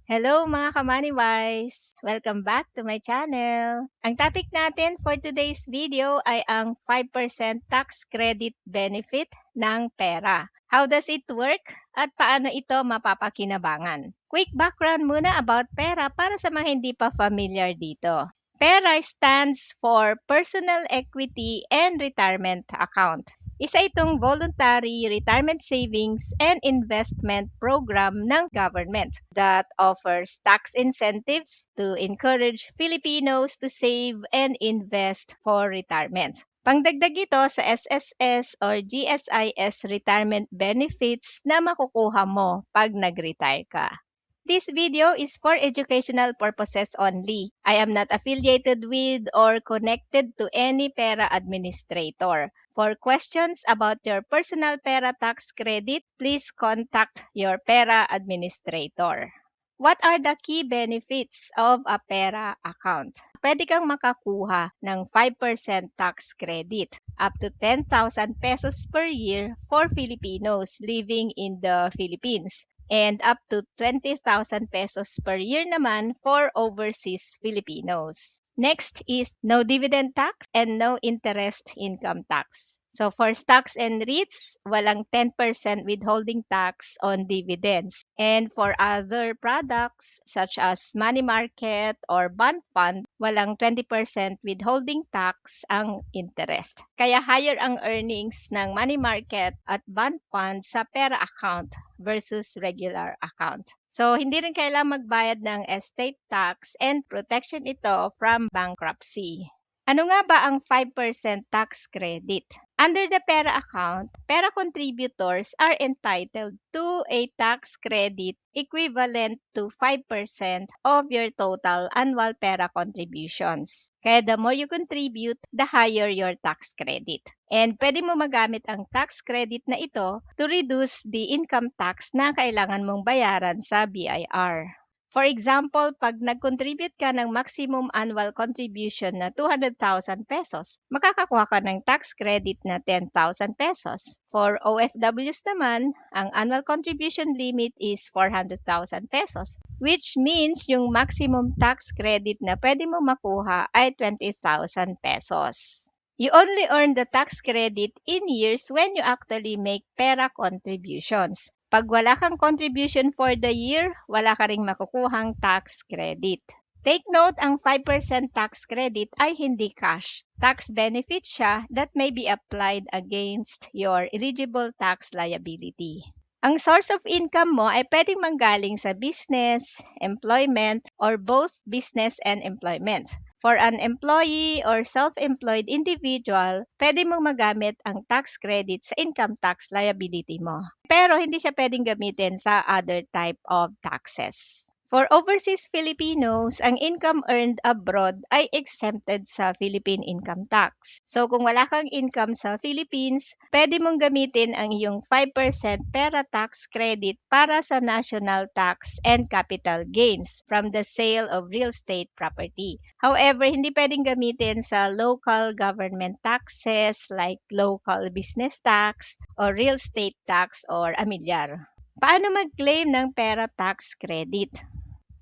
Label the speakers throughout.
Speaker 1: Hello mga ka-Money-wise! Welcome back to my channel. Ang topic natin for today's video ay ang 5% tax credit benefit ng pera. How does it work at paano ito mapapakinabangan? Quick background muna about pera para sa mga hindi pa familiar dito. PERA stands for Personal Equity and Retirement Account. Isa itong voluntary retirement savings and investment program ng government that offers tax incentives to encourage Filipinos to save and invest for retirement. Pangdagdag ito sa SSS or GSIS retirement benefits na makukuha mo pag nag-retire ka. This video is for educational purposes only. I am not affiliated with or connected to any PERA administrator. For questions about your personal PERA tax credit, please contact your PERA administrator. What are the key benefits of a PERA account? Pwede kang makakuha ng 5% tax credit up to 10,000 pesos per year for Filipinos living in the Philippines and up to 20,000 pesos per year naman for overseas Filipinos. Next is no dividend tax and no interest income tax. So for stocks and REITs, walang 10% withholding tax on dividends. And for other products such as money market or bond fund, walang 20% withholding tax ang interest. Kaya higher ang earnings ng money market at bond fund sa PERA account versus regular account. So, hindi rin kailangang magbayad ng estate tax and protection ito from bankruptcy. Ano nga ba ang 5% tax credit? Under the PERA account, PERA contributors are entitled to a tax credit equivalent to 5% of your total annual PERA contributions. Kaya the more you contribute, the higher your tax credit. And pwede mo magamit ang tax credit na ito to reduce the income tax na kailangan mong bayaran sa BIR. For example, pag nag-contribute ka ng maximum annual contribution na 200,000 pesos, makakakuha ka ng tax credit na 10,000 pesos. For OFWs naman, ang annual contribution limit is 400,000 pesos, which means yung maximum tax credit na pwede mo makuha ay 20,000 pesos. You only earn the tax credit in years when you actually make PERA contributions. Pag wala kang contribution for the year, wala ka ring makukuhang tax credit. Take note, ang 5% tax credit ay hindi cash. Tax benefit siya that may be applied against your eligible tax liability. Ang source of income mo ay pwedeng manggaling sa business, employment, or both business and employment. For an employee or self-employed individual, pwede mong magamit ang tax credit sa income tax liability mo. Pero hindi siya pwedeng gamitin sa other type of taxes. For overseas Filipinos, ang income earned abroad ay exempted sa Philippine income tax. So kung wala kang income sa Philippines, pwede mong gamitin ang iyong 5% PERA tax credit para sa national tax and capital gains from the sale of real estate property. However, hindi pwedeng gamitin sa local government taxes like local business tax or real estate tax or amilyar. Paano mag-claim ng PERA tax credit?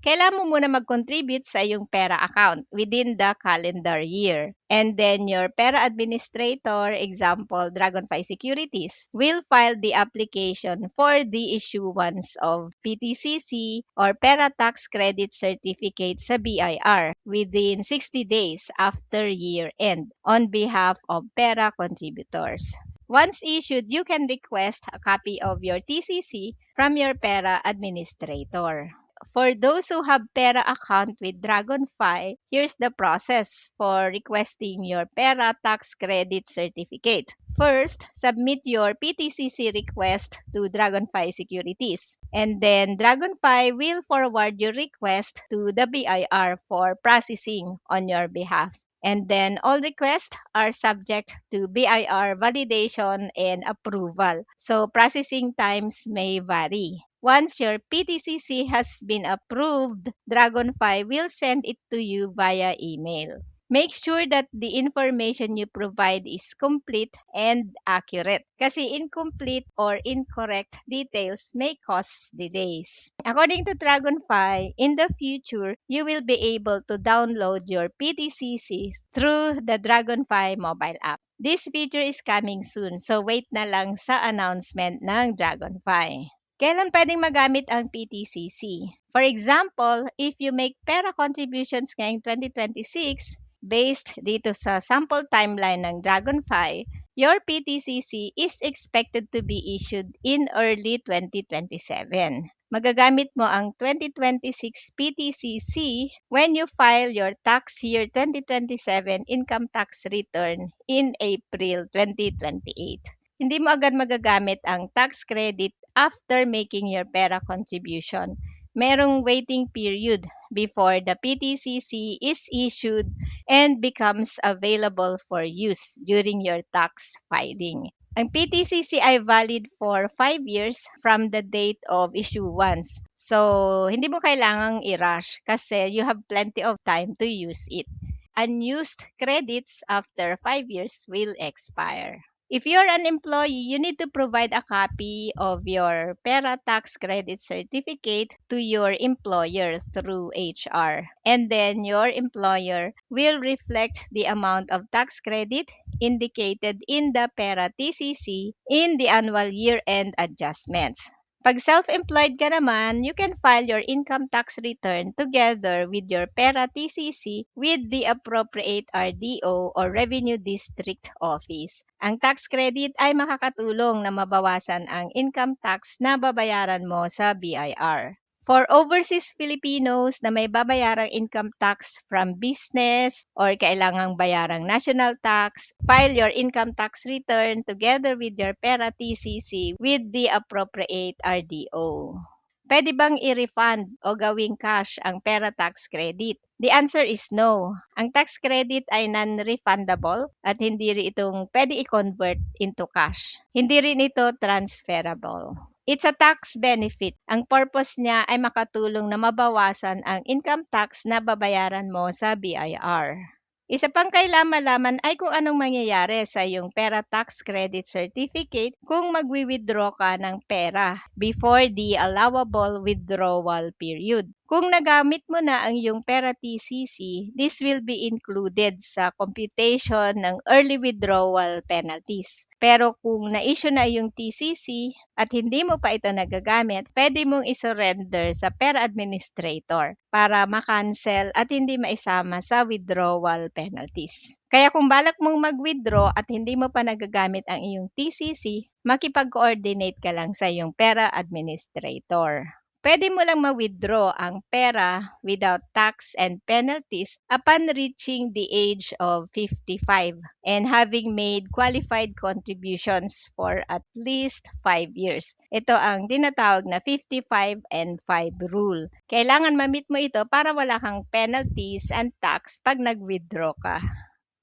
Speaker 1: Kailangan mo muna mag-contribute sa iyong PERA account within the calendar year. And then your PERA administrator, example, Dragonfly Securities, will file the application for the issuance of PTCC or PERA Tax Credit Certificate sa BIR within 60 days after year end on behalf of PERA contributors. Once issued, you can request a copy of your TCC from your PERA administrator. For those who have PERA account with Dragonfly, here's the process for requesting your PERA tax credit certificate. First, submit your PTCC request to Dragonfly Securities. And then Dragonfly will forward your request to the BIR for processing on your behalf. And then all requests are subject to BIR validation and approval. So processing times may vary. Once your PTCC has been approved, Dragonfly will send it to you via email. Make sure that the information you provide is complete and accurate. Kasi incomplete or incorrect details may cause delays. According to Dragonfly, in the future, you will be able to download your PTCC through the Dragonfly mobile app. This feature is coming soon, so wait na lang sa announcement ng Dragonfly. Kailan pwedeng magamit ang PTCC? For example, if you make pera contributions ngayong 2026, based dito sa sample timeline ng Dragonfly, your PTCC is expected to be issued in early 2027. Magagamit mo ang 2026 PTCC when you file your tax year 2027 income tax return in April 2028. Hindi mo agad magagamit ang tax credit after making your pera contribution. Merong waiting period before the PTCC is issued and becomes available for use during your tax filing. Ang PTCC ay valid for 5 years from the date of issuance. So, hindi mo kailangang i-rush kasi you have plenty of time to use it. Unused credits after 5 years will expire. If you're an employee, you need to provide a copy of your Pera Tax Credit Certificate to your employer through HR. And then your employer will reflect the amount of tax credit indicated in the Pera TCC in the annual year-end adjustments. Pag self-employed ka naman, you can file your income tax return together with your Pera TCC with the appropriate RDO or Revenue District Office. Ang tax credit ay makakatulong na mabawasan ang income tax na babayaran mo sa BIR. For overseas Filipinos na may babayarang income tax from business or kailangang bayarang national tax, file your income tax return together with your Pera TCC with the appropriate RDO. Pwede bang i-refund o gawing cash ang Pera Tax Credit? The answer is no. Ang tax credit ay non-refundable at hindi rin itong pwede i-convert into cash. Hindi rin ito transferable. It's a tax benefit. Ang purpose niya ay makatulong na mabawasan ang income tax na babayaran mo sa BIR. Isa pang kailangan malaman ay kung anong mangyayari sa iyong Pera Tax Credit Certificate kung magwi-withdraw ka ng pera before the allowable withdrawal period. Kung nagamit mo na ang iyong Pera TCC, this will be included sa computation ng early withdrawal penalties. Pero kung na-issue na yung TCC at hindi mo pa ito nagagamit, pwede mong isurrender sa Pera Administrator para ma-cancel at hindi maisama sa withdrawal penalties. Kaya kung balak mong mag-withdraw at hindi mo pa nagagamit ang iyong TCC, makipag-coordinate ka lang sa iyong Pera Administrator. Pwede mo lang ma-withdraw ang pera without tax and penalties upon reaching the age of 55 and having made qualified contributions for at least 5 years. Ito ang tinatawag na 55 and 5 rule. Kailangan ma-meet mo ito para wala kang penalties and tax pag nag-withdraw ka.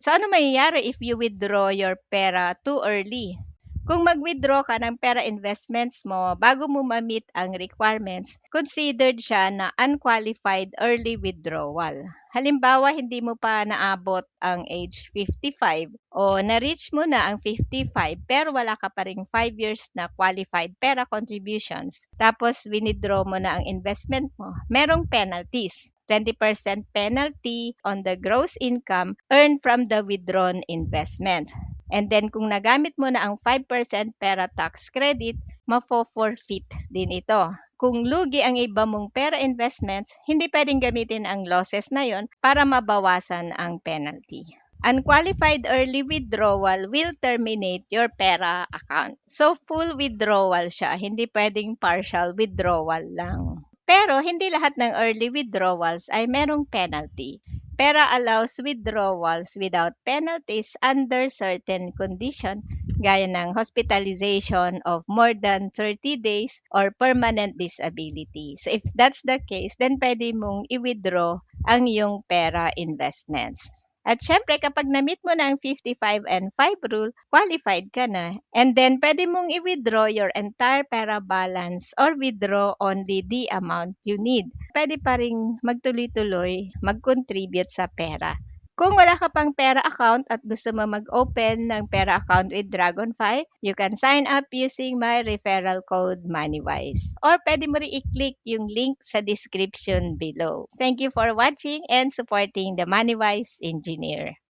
Speaker 1: So ano mangyayari if you withdraw your pera too early? Kung mag-withdraw ka ng pera investments mo bago mo ma-meet ang requirements, considered siya na unqualified early withdrawal. Halimbawa, hindi mo pa naabot ang age 55 o na-reach mo na ang 55 pero wala ka pa ring 5 years na qualified pera contributions. Tapos, withdraw mo na ang investment mo. Merong penalties. 20% penalty on the gross income earned from the withdrawn investment. And then kung nagamit mo na ang 5% pera tax credit, mafo-forfeit din ito. Kung lugi ang iba mong pera investments, hindi pwedeng gamitin ang losses na yon para mabawasan ang penalty. Unqualified early withdrawal will terminate your pera account. So full withdrawal siya, hindi pwedeng partial withdrawal lang. Pero hindi lahat ng early withdrawals ay merong penalty. Pera allows withdrawals without penalties under certain condition gaya ng hospitalization of more than 30 days or permanent disability. So if that's the case, then pwede mong i-withdraw ang iyong pera investments. At syempre, kapag na-meet mo na ang 55 and 5 rule, qualified ka na. And then, pwede mong i-withdraw your entire pera balance or withdraw only the amount you need. Pwede pa rin magtuloy-tuloy, mag-contribute sa pera. Kung wala ka pang Pera account at gusto mo mag-open ng Pera account with Dragonfly, you can sign up using my referral code MoneyWise. Or pwede mo rin i-click yung link sa description below. Thank you for watching and supporting the MoneyWise Engineer.